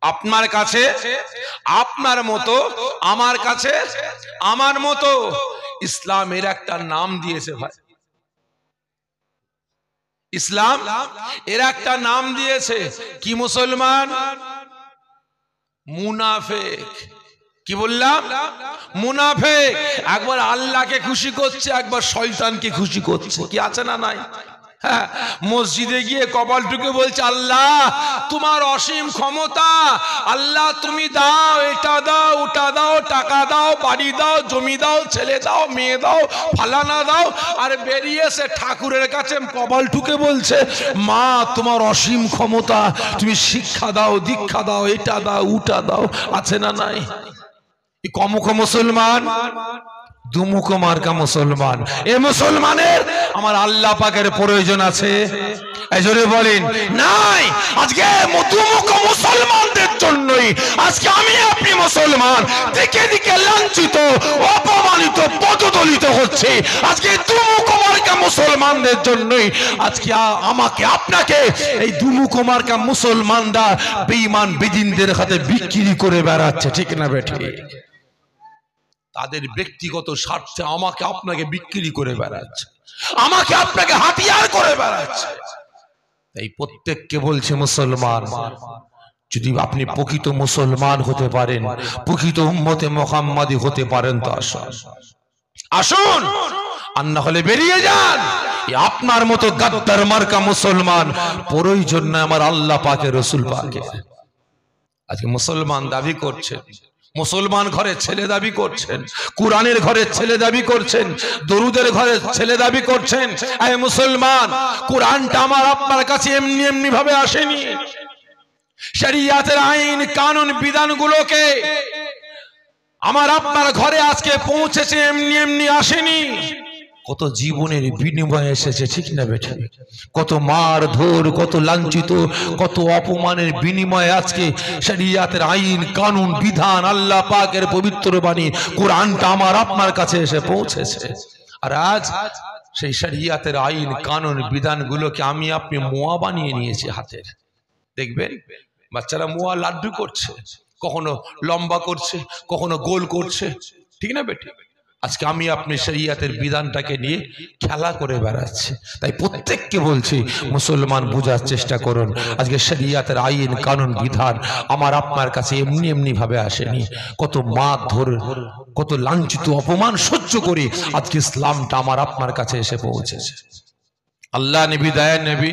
আপনার কাছে আপনার মতো, আমার কাছে আমার মতো। ইসলামের একটা নাম দিয়েছে ভাই, ইসলাম এর একটা নাম দিয়েছে কি? মুসলমান, মুনাফেক। কি বললাম? মুনাফেক। একবার আল্লাহকে খুশি করছে, একবার শয়তানকে খুশি করছে। কি আছে না নাই? হ্যাঁ, মসজিদে গিয়ে কপাল টুকে বলছে, আল্লাহ তোমার অসীম ক্ষমতা, আল্লাহ তুমি দাও, এটা দাও, ওটা দাও, টাকা দাও, বাড়ি দাও, জমি দাও, ছেলে দাও, মেয়ে দাও, ফালানা দাও। আর বেরিয়ে এসে ঠাকুরের কাছে কপাল টুকে বলছে, মা তোমার অসীম ক্ষমতা, তুমি শিক্ষা দাও, দীক্ষা দাও, এটা দাও, ওটা দাও। আছে না নাই? কমুখ মুসলমান, দুমুখ মার্কা মুসলমান। এ মুসলমানের আমার আল্লাহ পাকের প্রয়োজন আছে? এই জোরে বলেন নাই। আজকে দুমুখ মুসলমানদের জন্যই আজকে আমি আপনি মুসলমান দিকে দিকে লাঞ্ছিত, অপমানিত, পদদলিত হচ্ছে। আজকে দুমুখ মার্কা মুসলমানদের জন্যই আজকে আমাকে আপনাকে এই দুমুখ মার্কা মুসলমানরা বেঈমান বেদিনদের হাতে বিক্রি করে বেড়াচ্ছে। ঠিক না বেঠিক? তাদের ব্যক্তিগত স্বার্থে আমাকে আপনাকে বিক্রি করে বেড়াচ্ছে, আমাকে আপনাকে হাতিয়ার করে বেড়াচ্ছে। তাই প্রত্যেককে বলছে, মুসলমান যদি আপনি প্রকৃত মুসলমান হতে পারেন, প্রকৃত উম্মতে মুহাম্মাদি হতে পারেন, তো আসুন, আসুন, আর না হলে বেরিয়ে যান। আপনার মতো গাদ্দার মার্কা মুসলমান প্রয়োজন না আমার আল্লাহ পাকের, রাসূল পাকের। আজকে মুসলমান দাবি করছেন, মুসলমান ঘরের ছেলে দাবি করছেন, কুরআনের ঘরের ছেলে দাবি করছেন, দরুদের ঘরের ছেলে দাবি করছেন। এই মুসলমান, কুরআনটা আমার আপনার কাছে এমনি এমনি ভাবে আসেনি। শরীয়তের আইন কানুন বিধানগুলোকে আমার আপনার ঘরে আজকে পৌঁছেছে এমনি এমনি আসেনি। কত জীবনের বিনিময়ে এসেছে। ঠিক না বেঠে? কত মার ধর, কত লাঞ্ছিত, কত অপমানের বিনিময়ে আজকে শরীয়তের আইন কানুন বিধান, আল্লাহ পাকের পবিত্র বাণী কোরআনটা আমার আপনার কাছে এসে পৌঁছেছে। আর আজ সেই শরীয়তের আইন কানুন বিধানগুলোকে আমি আপনি মোয়া বানিয়ে নিয়েছি হাতের। দেখবেন বাচ্চারা মোয়া লাড্ডু করছে, কখনো লম্বা করছে, কখনো গোল করছে। ঠিক না বেটি? আজকে আমি আপনি শরীয়তের বিধানটাকে নিয়ে খেলা করে বেড়াচ্ছি। তাই প্রত্যেককে বলছি, মুসলমান বোঝার চেষ্টা করুন। আজকে শরীয়তের আইন কানুন বিধান আমার আপনার কাছে এমনি এমনি ভাবে আসেনি। কত মারধর, কত লাঞ্ছিত অপমান সহ্য করে আজকে ইসলামটা আমার আপনার কাছে এসে পৌঁছেছে। আল্লাহ নবী, দয়া নবী,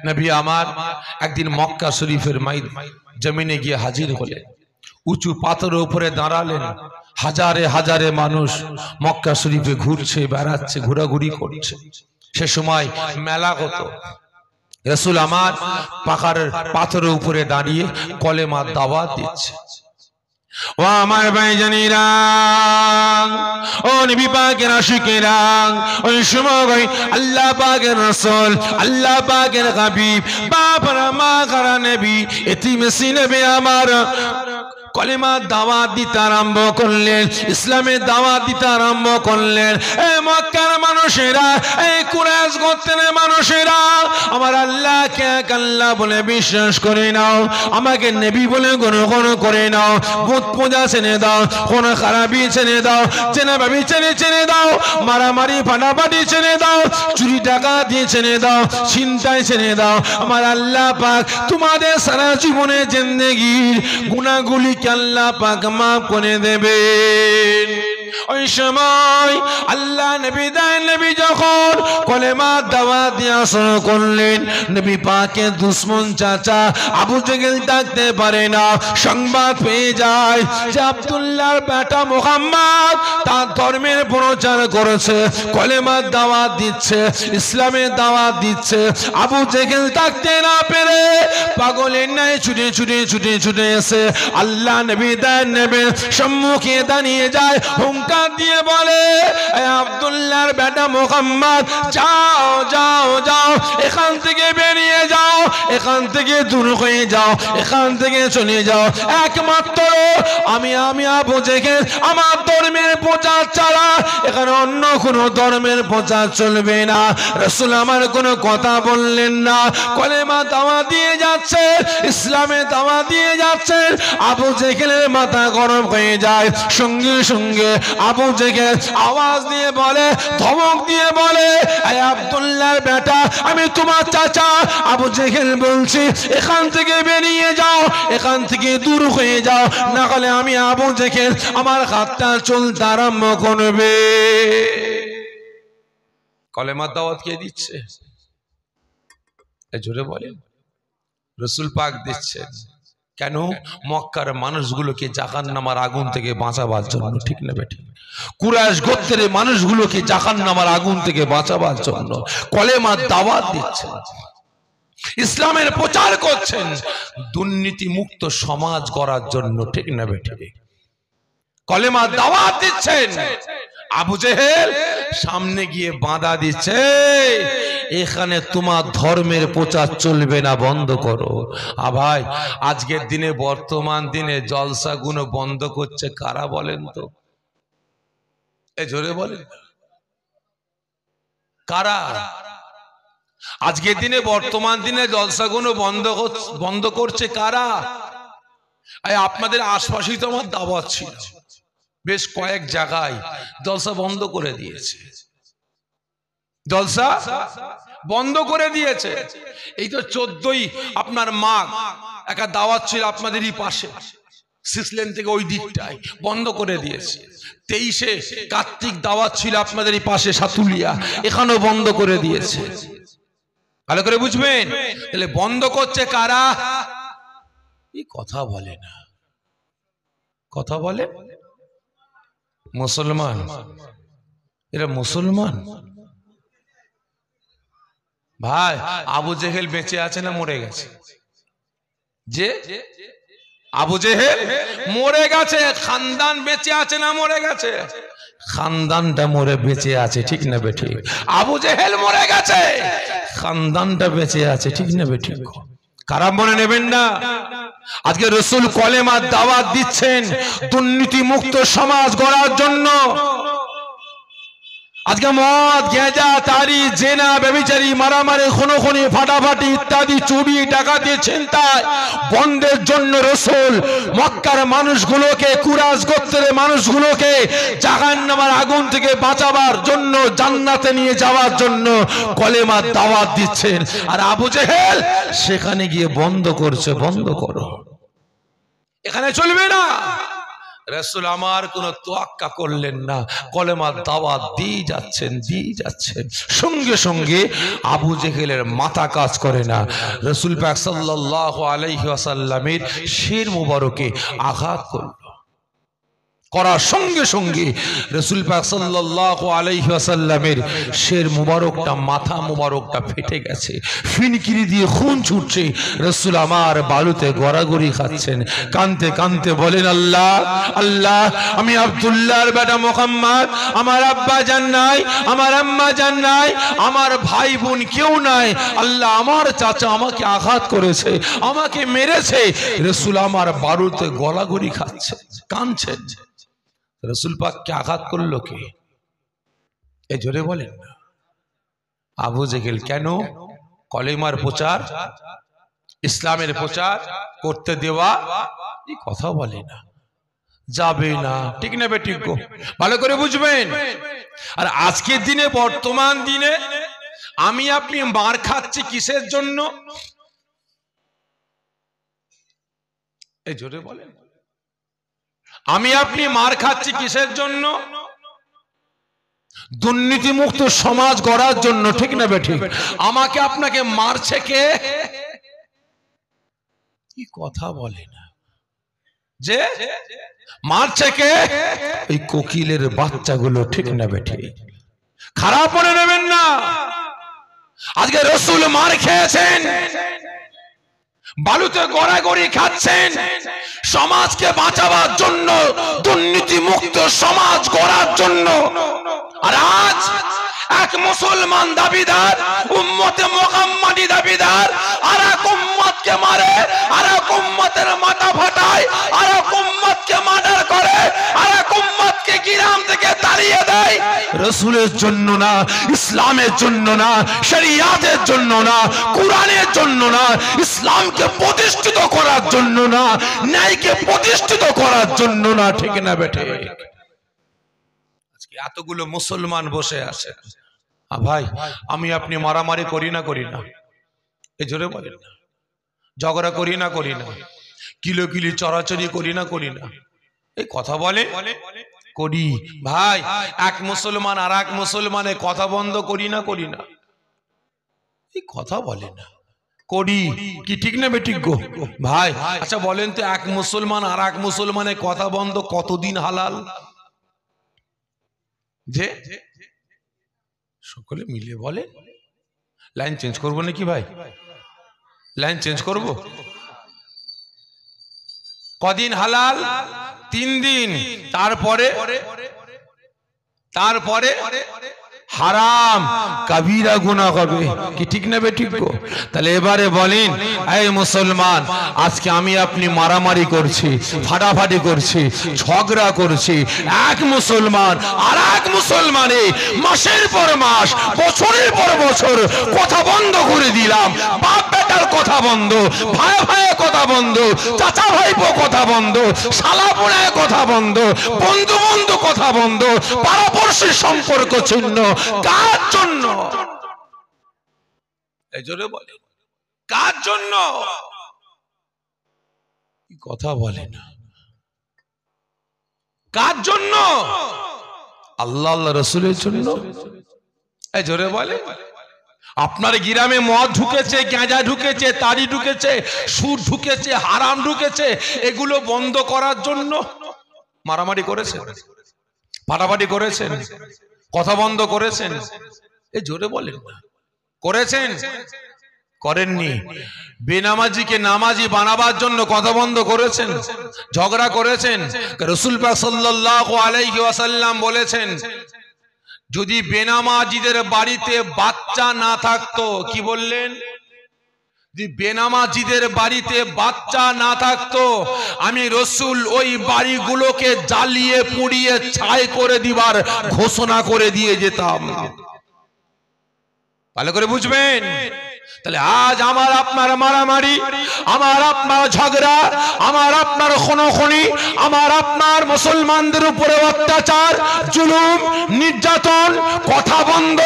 নবী আমার একদিন মক্কা শরীফের জমিনে গিয়ে হাজির হলেন। উঁচু পাথরের উপরে দাঁড়ালেন। হাজারে হাজারে মানুষ মক্কা শরীফে ঘুরছে, বেড়াচ্ছে, ঘোরাঘুরি করছে। সে সময় মেলা হতো। রাসূল আমার পাহাড়ের পাথরের উপরে দাঁড়িয়ে কলেমার দাওয়াত দিচ্ছে। ও আমার ভাইজানেরা, ও নবী পাকের আশিকেরা, ওই সময় আল্লাহ পাকের রাসূল, আল্লাহ পাকের হাবিব, বাবারা মা খারা নবী, এতিম সিনবে আমার কলেমার দাওয়াত দিতে আরম্ভ করলেন, ইসলামের দাওয়াত দিতে আরম্ভ করলেন। এই মক্কার মানুষেরা, এই কুরাইশ গোত্রের মানুষেরা, আমার আল্লাহকে এক আল্লাহ বলে বিশ্বাস করে নাও, আমাকে নবী বলে গ্রহণ করে নাও, বুত পূজা ছেড়ে দাও, কোন খারাপি ছেড়ে দাও, চেনাভাবি ছেড়ে দাও, মারামারি ফাটাফাটি ছেড়ে দাও, চুরি টাকা দিয়ে ছেড়ে দাও, চিন্তায় ছেড়ে দাও। আমার আল্লাহ পাক তোমাদের সারা জীবনের জিন্দেগির গুনাহগুলি আল্লাহ পাক মাফ করে দেবেন। ওই সময় আল্লাহ নবী নবী যখন কলেমার দাওয়াত দেওয়া শুরু করলেন, নবী পাকের দুশমন চাচা আবু জেহেল থাকতে পারে না, সংবাদ পেয়ে যায় যে আব্দুল্লাহর বেটা মুহাম্মদ তার ধর্মের প্রচার করেছে, কলেমার দাওয়াত দিচ্ছে, ইসলামের দাওয়াত দিচ্ছে। আবু জেহেল থাকতে না পেরে পাগলের ন্যায় ছুটে এসে আল্লাহ নবী নবীর সম্মুখে দাঁড়িয়ে যায়, হুঙ্কার হুঙ্কার দিয়ে বলে, আব্দুল্লাহর বেটা মুহাম্মদ, যাও যাও যাও, এখান থেকে বেরিয়ে যাও, এখান থেকে দূর হয়ে যাও, এখান থেকে চলে যাও। একমাত্র আমি আবু জেহেল আমার ধর্মের প্রচার চালা, এখানে অন্য কোন ধর্মের প্রচার চলবে না। রাসূল আমার কোনো কথা বললেন না, কলেমা দাওয়া দিয়ে যাচ্ছে, ইসলামে দাওয়া দিয়ে যাচ্ছেন। আবু জেহেলের মাথা গরম হয়ে যায়। সঙ্গে সঙ্গে আবু জেহেল আওয়াজ দিয়ে বলে, ধমক দিয়ে বলে, এই আব্দুল্লাহর বেটা, আমি তোমার চাচা। আবু জেহেল বলছি, এখান থেকে বেরিয়ে যাও, এখান থেকে দূর হয়ে যাও, না হলে আমি আবু জেহেল আমার হাতটা চলতে আরম্ভ করবে। কলেমার দাওয়াত কে দিচ্ছে? জোরে বলেন। রাসূল পাক দিচ্ছেন। কেন? মক্কার মানুষগুলোকে জাহান্নামের আগুন থেকে বাঁচাবার জন্য, ঠিক না বেটি? কুরাইশ গোত্রের মানুষগুলোকে জাহান্নামের আগুন থেকে বাঁচাবার জন্য কলেমার দাওয়াত দিচ্ছেন, ইসলামের প্রচার করছেন, দুর্নীতি মুক্ত সমাজ গড়ার জন্য, ঠিক না বেটি? কলেমার দাওয়াত দিচ্ছেন। আবু জেহেল সামনে গিয়ে বাধা দিচ্ছে, এখানে তোমার ধর্মের প্রচার চলবে না, বন্ধ করো। ভাই, আজকের দিনে, বর্তমান দিনে জলসাগুলো বন্ধ করছে কারা বলেন তো? এ জোরে বলেন, কারা? আজকের দিনে, বর্তমান দিনে জলসাগুলো বন্ধ করছে কারা? আপনাদের আশপাশেই তো আমার দাওয়াত ছিল, বেশ কয়েক জায়গায় জলসা বন্ধ করে দিয়েছে, জলসা বন্ধ করে দিয়েছে। এই তো 14ই আপনার মাঘ একটা দাওয়াত ছিল আপনাদেরই পাশে, সিসলেন থেকে ওই দিকটায়, বন্ধ করে দিয়েছে। 23শে কার্তিক দাওয়াত ছিল আপনাদেরই পাশে সাতুলিয়া, এখানেও বন্ধ করে দিয়েছে। ভালো করে বুঝবেন। তাহলে বন্ধ করছে কারা? এই কথা বলে না, কথা বলে মুসলমান। এরা মুসলমান। ভাই, আবু জেহেল বেঁচে আছে না মরে গেছে? যে আবু জেহেল মরে গেছে, খানদান বেঁচে আছে না মরে গেছে? খানদানটা মরে বেঁচে আছে, ঠিক না বেঠি? আবু জেহেল মরে গেছে, খানদানটা বেঁচে আছে, ঠিক না বেঠি? খারাপ মনে নেবেন না। আজকে রাসূল কলেমার দাওয়াত দিচ্ছেন দুর্নীতি মুক্ত সমাজ গড়ার জন্য। আজকে মদ, গেঁজা, তারি, জেনা, ব্যভিচারী, মারামারি, খুনোখুনি, ফাটাফাটি ইত্যাদি, চুরি, ডাকাতি, ছিনতাই বন্ধের জন্য রাসূল মক্কার মানুষগুলোকে, কুরাইশ গোত্রের মানুষগুলোকে জাহান্নামের আগুন থেকে বাঁচাবার জন্য, জান্নাতে নিয়ে যাওয়ার জন্য কলেমার দাওয়াত দিচ্ছেন। আর আবু জেহেল সেখানে গিয়ে বন্ধ করছে, বন্ধ করো, এখানে চলবে না। রাসূল আমার কোনো তোয়াক্কা করলেন না, কলেমার দাওয়াত দিয়ে যাচ্ছেন, দিয়ে যাচ্ছেন। সঙ্গে সঙ্গে আবু জেহেলের মাথা কাজ করে না। রাসূল পাক সাল্লাল্লাহু আলাইহি ওয়াসাল্লামের শির মুবারকে আঘাত করল, করার সঙ্গে সঙ্গে রাসূল পাক সাল্লাল্লাহু আলাইহি ওয়াসাল্লামের শির মুবারকটা, মাথা মুবারকটা ফেটে গেছে, ফিনকিরি দিয়ে খুন ছুটছে। রাসূল আমার বালুতে গড়াগড়ি খাচ্ছেন, কাঁদতে কাঁদতে বলেন, আল্লাহ আল্লাহ, আমি আব্দুল্লাহর বেটা মুহাম্মদ, আমার আব্বা জান নাই, আমার আম্মা জান নাই, আমার ভাই বোন কেউ নাই। আল্লাহ, আমার চাচা আমাকে আঘাত করেছে, আমাকে মেরেছে। রাসূল আমার বালুতে গড়াগড়ি খাচ্ছে, কাঁদছেন। রাসূল পাককে আঘাত করলো কে? এ জোরে বলেন না। আবু জেহেল। কেন? কলেমার প্রচার, ইসলামের প্রচার করতে দেওয়া, এই কথা বলে না, যাবে না, ঠিক না বেঠিক? ভালো করে বুঝবেন। আর আজকের দিনে, বর্তমান দিনে আমি আপনি মার খাচ্ছি কিসের জন্য? এই জোরে বলেন। আমি আপনি মার খাচ্ছি কিসের জন্য? দুর্নীতিমুক্ত সমাজ গড়ার জন্য, ঠিক না বেঠিক? আমাকে আপনাকে মারছে কে? কি কথা বলে না। যে মারছে কে? এই কোকিলের বাচ্চাগুলো, ঠিক না বেঠিক? খারাপ মনে নেবেন না। আজকে রাসূল মার খেয়েছেন, বালুতে গড়াগড়ি খাচ্ছেন, সমাজকে বাঁচাবার জন্য, দুর্নীতি মুক্ত সমাজ গড়ার জন্য। আর আজ এক মুসলমান দাবিদার, উম্মতে মুহাম্মাদি দাবিদার, আর এক উম্মতকে মারে, আর এক উম্মতের মাথা ফাটায়, আর এক উম্মতকে মার্ডার করে, আর এক উম্মতকে গ্রাম থেকে তাড়িয়ে দেয়। রাসূলের জন্য না, ইসলামের জন্য না, শরিয়াতের জন্য না, কোরআনের জন্য না, ইসলামকে প্রতিষ্ঠিত করার জন্য না, ন্যায়কে প্রতিষ্ঠিত করার জন্য না। ঠিক না বেঠে? আজকে এতগুলো মুসলমান বসে আছে। ভাই, আমি আপনি মারামারি করি না এই জোরে বলেন না? ঝগড়া করি না কিলো কিলি চড়াচড়ি করি না এই কথা বলে করি। ভাই, এক মুসলমান আর এক মুসলমানের কথা বন্ধ করি না এই কথা বলে না, করি কি? ঠিক না বেঠিক গো ভাই? আচ্ছা বলেন তো, এক মুসলমান আর এক মুসলমানের কথা বন্ধ কতদিন হালাল? যে সকলে মিলে বলে। লাইন চেঞ্জ করবো নাকি ভাই? লাইন চেঞ্জ করব? কদিন হালাল? 3 দিন। তারপরে হারাম, কবিরা গুনাহ হবে কি? ঠিক না বেঠিক গো? তাহলে এবারে বলেন, এই মুসলমান, আজকে আমি আপনি মারামারি করছি, ফাটাফাটি করছি, ঝগড়া করছি, এক মুসলমান আর এক মুসলমানে মাসের পর মাস, বছরের পর বছর কথা বন্ধ করে দিলাম। বাপ বেটার কথা বন্ধ, ভাই ভাইয়ের কথা বন্ধ, চাচা ভাইপো কথা বন্ধ, শালা বোনের কথা বন্ধ, বন্ধু বন্ধু কথা বন্ধ, পাড়াপড়শির সম্পর্ক ছিন্ন। কার জন্য? এই জোরে বলে, কার জন্য? কথা বলে না। কার জন্য? আল্লাহ আল্লাহ রাসূলের জন্য। এই জোরে বলে। আপনার গ্রামে মদ ঢুকেছে, গাঁজা ঢুকেছে, তাড়ি ঢুকেছে, সুদ ঢুকেছে, হারাম ঢুকেছে, এগুলো বন্ধ করার জন্য মারামারি করেছেন, ফাটাফাটি করেছেন, কথা বন্ধ করেছেন। এই জোরে বলেন না। করেছেন? করেননি। বেনামাজিকে নামাজি বানাবার জন্য কথা বন্ধ করেছেন, ঝগড়া করেছেন। রাসূল পাক সাল্লাল্লাহু আলাইহি ওয়াসাল্লাম বলেছেন, যদি বেনামাজিদের বাড়িতে বাচ্চা না থাকতো, কি বললেন? যদি বেনামাজিদের বাড়িতে বাচ্চা না থাকতো, আমি রাসূল ওই বাড়িগুলোকে জ্বালিয়ে পুড়িয়ে ছাই করে দিবার ঘোষণা করে দিয়ে যেতাম। ভালো করে বুঝবেন। তাহলে আজ আমার আপনার মারামারি, আমার আপনার ঝগড়া, আমার আপনার খুনোখুনি, আমার আপনার মুসলমানদের উপরে অত্যাচার, জুলুম, নির্যাতন, কথা বন্ধ,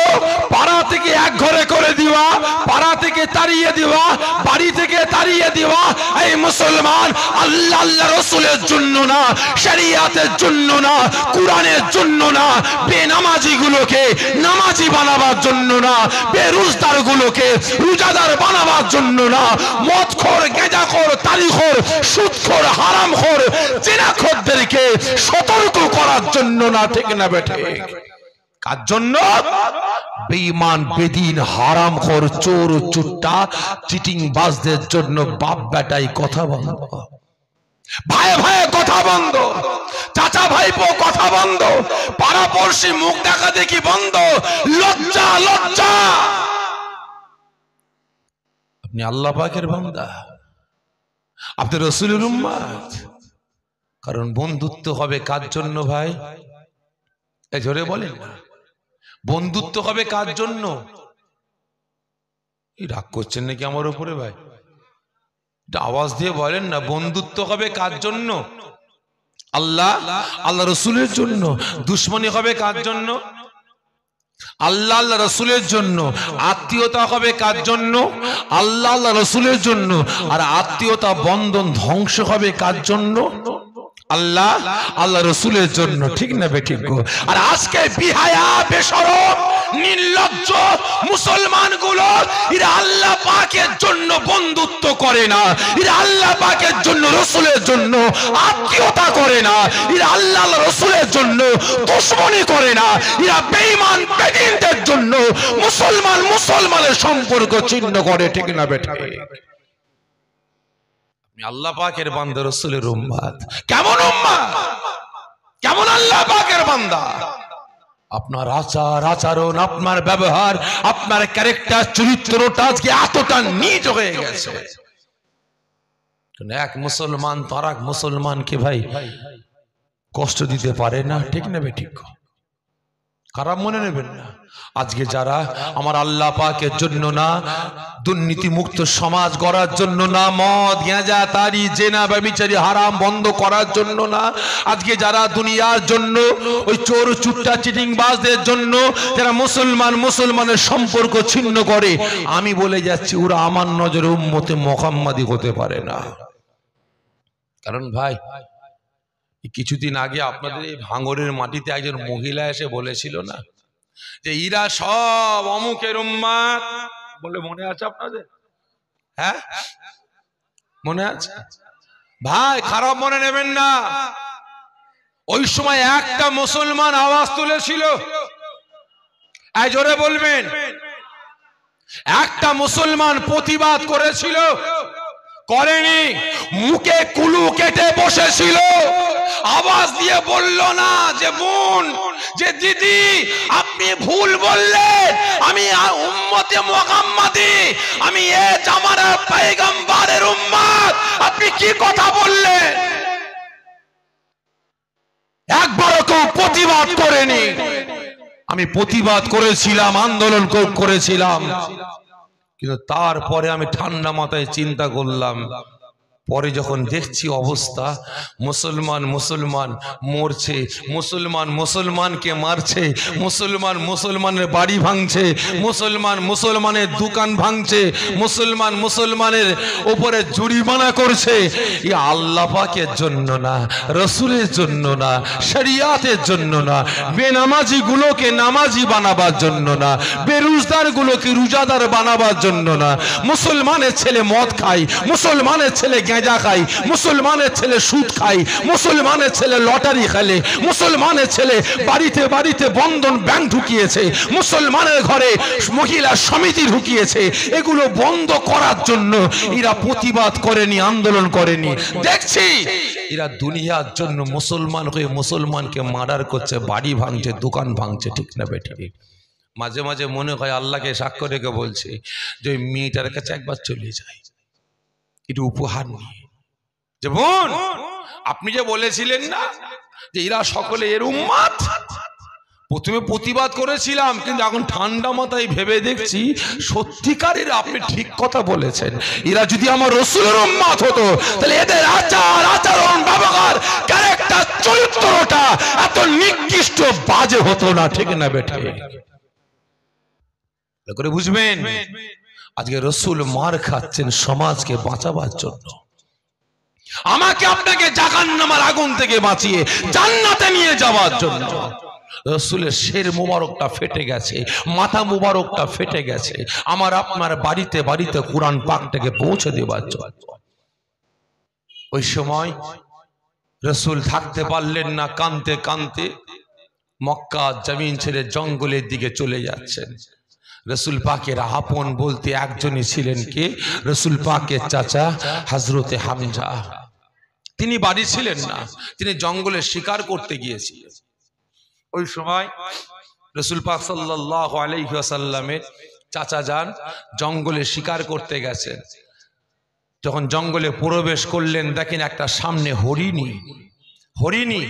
পাড়া থেকে এক ঘরে করে দেওয়া, পাড়া থেকে তাড়িয়ে দেওয়া, বাড়ি থেকে তাড়িয়ে দেওয়া। এই মুসলমান আল্লাহ আল্লাহ রাসূলের জন্য না, শরিয়াতের জন্য না, কোরআনের জন্য না, বেনামাজিগুলোকে নামাজি বানাবার জন্য না, বেরোজগার গুলোকে রোজাদার বানাবার জন্য না, মদখোর, গাঁজাখোর, তারিখোর, সুদখোর, হারামখোর, জিনাখোরদেরকে সতর্ক করার জন্য না। ঠিক না বেঠে? কার জন্য? বেঈমান, বেদিন, হারামখোর, চোর, চুট্টা, চিটিং বাজদের জন্য বাপ বেটাই কথা বন্ধ, ভাই ভাই কথা বন্ধ, চাচা ভাইপো কথা বন্ধ, পাড়াপড়শি মুখ দেখা দেখি বন্ধ। লজ্জা, লজ্জা। আপনি আল্লাহ পাকের বান্দা, আপনি রাসূলের উম্মত। কারণ বন্ধুত্ব হবে কার জন্য ভাই? এই জোরে বলেন না। বন্ধুত্ব হবে কার জন্য? এই রাগ করছেন নাকি আমার উপরে ভাই? আওয়াজ দিয়ে বলেন না। বন্ধুত্ব হবে কার জন্য? আল্লাহ আল্লাহ রাসূলের জন্য। দুশমনী হবে কার জন্য? আল্লাহ আল্লাহ রাসূলের জন্য। আত্মীয়তা হবে কার জন্য? আল্লাহ আল্লাহ রাসূলের জন্য। আর আত্মীয়তা বন্ধন ধ্বংস হবে কার জন্য? আল্লাহ আল্লাহ রাসূলের জন্য। ঠিক না বেঠিক গো? আর আজকে বিহায়া, বেশরম, নির্লজ্জ মুসলমানগুলো এরা আল্লাহ পাকের জন্য বন্ধুত্ব করে না, এরা আল্লাহ পাকের জন্য, রাসূলের জন্য আত্মীয়তা করে না, এরা আল্লাহ রাসূলের জন্য দুশমনী করে না, এরা বেঈমান বেদিনদের জন্য মুসলমানের সম্পর্ক ছিন্ন করে। ঠিক না বেঠিক? আল্লাহ পাকের বান্দা, রাসূলের উম্মত। কেমন উম্মত, কেমন আল্লাহ পাকের বান্দা। আপনার আচার আচরণ, আপনার ব্যবহার, আপনার ক্যারেক্টার, চরিত্রটা আজকে এতটা নীচ হয়ে গেছে। এক মুসলমান তো আর এক মুসলমানকে ভাই কষ্ট দিতে পারে না, ঠিক নেবে? ঠিক, খারাপ মনে নেবেন না। আজকে যারা আমার আল্লাহ পাকের জন্য না, দুর্নীতি মুক্ত সমাজ গড়ার জন্য না, মদ গাঁজা তারি জেনা ব্যভিচারী হারাম বন্ধ করার জন্য না, আজকে যারা দুনিয়ার জন্য, ওই চোর চুট্টা চিটিংবাজদের জন্য যারা মুসলমানের সম্পর্ক ছিন্ন করে, আমি বলে যাচ্ছি ওরা আমার নজরে উম্মতে মুহাম্মাদি হতে পারে না। কারণ ভাই, কিছুদিন আগে আপনাদের এই ভাঙরের মাটিতে একজন মহিলা এসে বলেছিল না যে ইরা সব অমুকের উম্মত বলে, মনে আছে আপনাদের? হ্যাঁ, মনে আছে ভাই? খারাপ মনে নেবেন না। ওই সময় একটা মুসলমান আওয়াজ তুলেছিল, এই জোরে বলবেন, একটা মুসলমান প্রতিবাদ করেছিল? করেনি, মুখে কুলু কেটে বসেছিল, আওয়াজ দিয়ে বলল না যে বোন, যে দিদি আপনি ভুল বললেন, আমি উম্মতে মুহাম্মাদি, আমি এ জামানার পয়গম্বরের উম্মত, আপনি কি কথা বললেন? একবারও কেউ প্রতিবাদ করেনি। আমি প্রতিবাদ করেছিলাম, আন্দোলন করেছিলাম, কিন্তু তারপরে আমি ঠান্ডা মাথায় চিন্তা করলাম, পরে যখন দেখছি অবস্থা, মুসলমান মরছে, মুসলমানকে মারছে, মুসলমানের বাড়ি ভাঙছে, মুসলমানের দোকান ভাঙছে, মুসলমানের উপরে জরিমানা করছে। এই আল্লাহ পাকের জন্য না, রসুলের জন্য না, শরিয়াতের জন্য না, বেনামাজি গুলোকে নামাজি বানাবার জন্য না, বেরোজগার গুলোকে রোজাদার বানাবার জন্য না। মুসলমানের ছেলে মদ খায়, মুসলমানের ছেলে গাঁজা খায়, মুসলমানের ছেলে সুদ খায়, মুসলমানের ছেলে লটারি খেলে, মুসলমানের ছেলে বাড়িতে বাড়িতে বন্ধন ব্যাংক ঢুকিয়েছে, মুসলমানের ঘরে মহিলা সমিতি ঢুকিয়েছে। এগুলো বন্ধ করার জন্য এরা প্রতিবাদ করেনি, আন্দোলন করেনি। দেখছি এরা দুনিয়ার জন্য মুসলমান হয়ে মুসলমানকে মার্ডার করছে, বাড়ি ভাঙছে, দোকান ভাঙছে, ঠিক না বেঠিক? মাঝে মাঝে মনে হয় আল্লাহকে সাক্ষ্য রেখে বলছে যে ওই মেয়েটার কাছে একবার চলে যায়, একটু উপহার নিয়ে, যে বোন আপনি যে বলেছিলেন না যে এরা সকলে এর উম্মত, প্রথমে প্রতিবাদ করেছিলাম, কিন্তু এখন ঠান্ডা মাথায় ভেবে দেখছি সত্যিকারের আপনি ঠিক কথা বলেছেন। এরা যদি আমার রাসূলের উম্মত হতো, তাহলে এদের আচার আচরণ ব্যবহার ক্যারেক্টার চরিত্রটা এত নিকৃষ্ট বাজে হতো না, ঠিক না বেঠে? করে বুঝবেন, আজকে রাসূল মার খাচ্ছেন সমাজকে বাঁচাবার জন্য, আমাকে আপনাকে জাহান্নামের আগুন থেকে বাঁচিয়ে জান্নাতে নিয়ে যাওয়ার জন্য। রাসূলের শির মুবারকটা ফেটে গেছে, মাথা মুবারকটা ফেটে গেছে, আমার আপনার বাড়িতে বাড়িতে কোরআন পাকটাকে পৌঁছে দেওয়ার জন্য। ওই সময় রাসূল থাকতে পারলেন না, কাঁদতে কাঁদতে মক্কা জমিন ছেড়ে জঙ্গলের দিকে চলে যাচ্ছেন। রাসূল পাকের আপন বলতে একজনই ছিলেন, কে? রাসূল পাকের চাচা হযরতে হামজা। তিনি বাড়ি ছিলেন না, তিনি জঙ্গলে শিকার করতে গিয়েছিলেন। ওই সময় রাসূল পাক সাল্লাল্লাহু আলাইহি ওয়াসাল্লামের চাচা যান জঙ্গলে শিকার করতে গেছেন। যখন জঙ্গলে প্রবেশ করলেন, দেখেন একটা সামনে হরিণী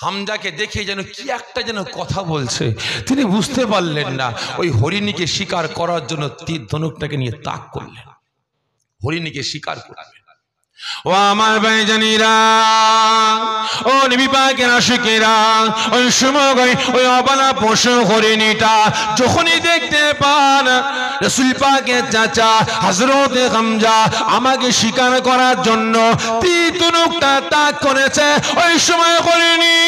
হামজাকে দেখে যেন কি একটা যেন কথা বলছে, তিনি বুঝতে পারলেন না। ওই হরিণীকে শিকার করার জন্য তীর ধনুকটাকে নিয়ে তাক করলেন, হরিণীকে শিকার করলেন। ও আমার ভাইজানেরা, ও নবী পাকের আশিকেরা, ওই সময় ওই অবলা পশু হরিণীটা যখনই দেখতে পান রাসূল পাকের চাচা হযরতে হামজা আমাকে শিকার করার জন্য তীর ধনুকটা তাক করেছে, ওই সময় হরিণী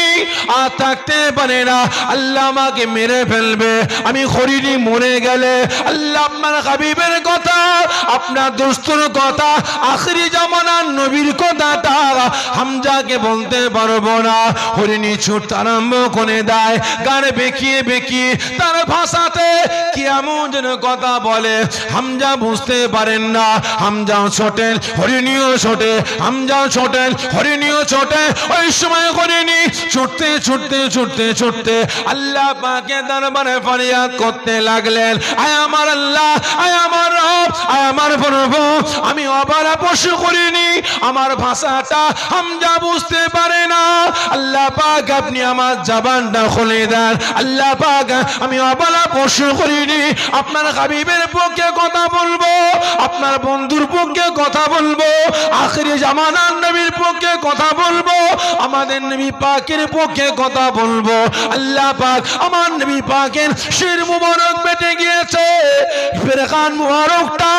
আর থাকতে পারে না, আল্লাহ আমাকে মেরে ফেলবে, আমি হরিণী মরে গেলে আল্লাহ আপনার হাবিবের কথা, আপনার দোস্তের কথা, আখিরি জামানার নবীর কথাটা হামজাকে বলতে পারবো না। হরিণী ছুটতে আরম্ভ করে দেয়, গান বেঁকিয়ে বেঁকিয়ে তার ভাষাতে কি এমন যেন কথা বলে, হামজা বুঝতে পারেন না। হামজাও ছোটেন, হরিণীও ছোটে, হামজাও ছোটেন, হরিণীও ছোটে। ওই সময় হরিণী ছুটতে ছুটতে ছুটতে ছুটতে আল্লাহ পাকের দরবারে ফরিয়াদ করতে লাগলেন, আয় আমার আল্লাহ, আয় আমার রব, আয় আমার প্রভু, আমি অবারা পশু করিনি, আমার ভাষাটা হামজা বুঝতে পারে না। আল্লাহ পাক আপনি আমার জবানটা খুলে দেন। আল্লাহ পাক আমি অবালা পশু করিনি, আপনার হাবিবের পক্ষে কথা বলবো, আপনার বন্ধুর পক্ষে কথা বলবো, আখিরি জামানার নবীর পক্ষে কথা বলবো, আমাদের নবী পাকের পক্ষে কথা বলবো। আল্লাহ পাক আমার নবী পাকের শির মুবারক বেটে গিয়েছে, ফেরখান মুবারকটা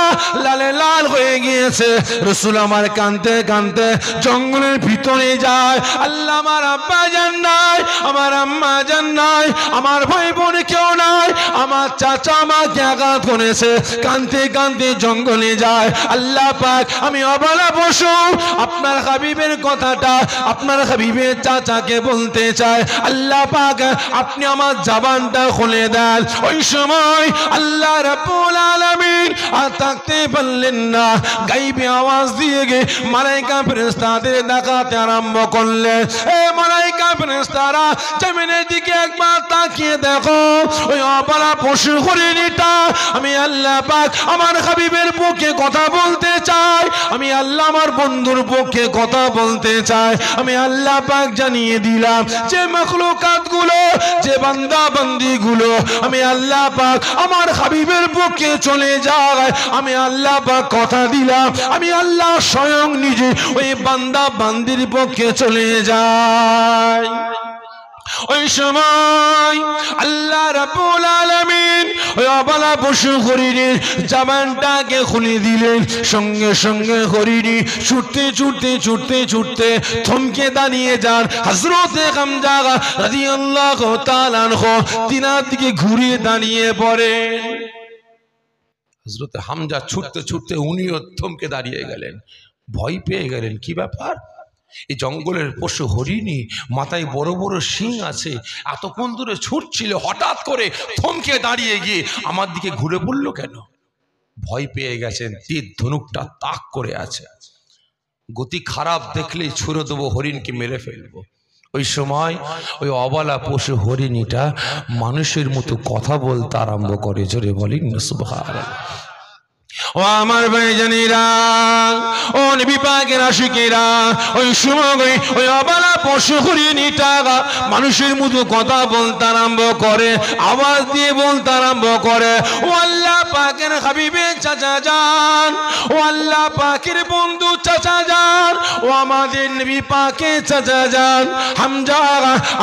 লালে লাল হয়ে গিয়েছে। রাসূল আমার কাঁদতে কাঁদতে জঙ্গলের ভিতরে যায়। আল্লাহ আমার আব্বা জান নাই, আমার আম্মা জান নাই, আমার ভাই বোন কেউ নাই, আমার চাচা আমাকে আঘাত করেছে, কাঁদতে কাঁদতে জঙ্গলে যায়। আল্লাহ পাক আমি অবলা পশু আপনার হাবিবের কথাটা আপনার হাবিবের চাচাকে বলতে চাই। আল্লাহ পাক আপনি আমার জবানটা খুলে দেন। ওই সময় আল্লাহ রাব্বুল আলামিন আর থাকতে পারলেন না, গাইবে আওয়াজ দিয়ে গে মালাইকা ফেরেশতাদের ডাকাতে আরম্ভ করলেন। এ মালাইকা ফেরেশতারা জমিনের দিকে একবার তাকিয়ে দেখো, ওই অবলা পশু হরিণীটা আমি আল্লাহ পাক আমার হাবিবের পক্ষে কথা বলতে চাই, আমি আল্লাহ আমার বন্ধুর পক্ষে কথা বলতে চাই। আমি আল্লাহ পাক জানিয়ে দিলাম যে মাখলুকাত গুলো, যে বান্দা বান্দি গুলো আমি আল্লাহ পাক আমার হাবিবের পক্ষে চলে যায়, আমি আল্লাহ পাক কথা দিলাম আমি আল্লাহ স্বয়ং নিজে ওই বান্দা বান্দির পক্ষে চলে যায়। ওই সময় আল্লাহ রাব্বুল আলামিন ওই অবলা পশু হরিণীর জবানটাকে খুলে দিলেন। সঙ্গে সঙ্গে হরিণী ছুটতে ছুটতে ছুটতে ছুটতে থমকে দাঁড়িয়ে যান। হযরতে হামজা রাদিয়াল্লাহু তাআলা আনহু তিনার দিকে ঘুরে দাঁড়িয়ে পড়েন। হযরতে হামজা ছুটতে ছুটতে উনিও থমকে দাঁড়িয়ে গেলেন, ভয় পেয়ে গেলেন। কি ব্যাপার? এই জঙ্গলের পশু হরিণী, মাথায় বড় বড় শিং আছে, এতক্ষণ ধরে ছুটছিল, হঠাৎ করে থমকে দাঁড়িয়ে গিয়ে আমার দিকে ঘুরে পড়লো কেন? ভয় পেয়ে গেছেন, তীর ধনুকটা তাক করে আছে, গতি খারাপ দেখলেই ছুড়ে দেবো, হরিণকে মেরে ফেলবো। ওই সময় ওই অবলা পশু হরিণীটা মানুষের মতো কথা বলতে আরম্ভ করে। জোরে বলেন না সুবহানাল্লাহ। ও আমার ভাইজানেরা, ও নবী পাকের আশিকেরা, ওই সময় ওই অবলা পশু হরিণীটা মানুষের মতো কথা বলতে আরম্ভ করে, আওয়াজ দিয়ে বলতে আরম্ভ করে, ও আল্লাহ পাকের হাবিবের চাচা যান, ও আল্লাহ পাকের বন্ধু চাচা যান, ও আমাদের নবী পাকের চাচা যান, হামজা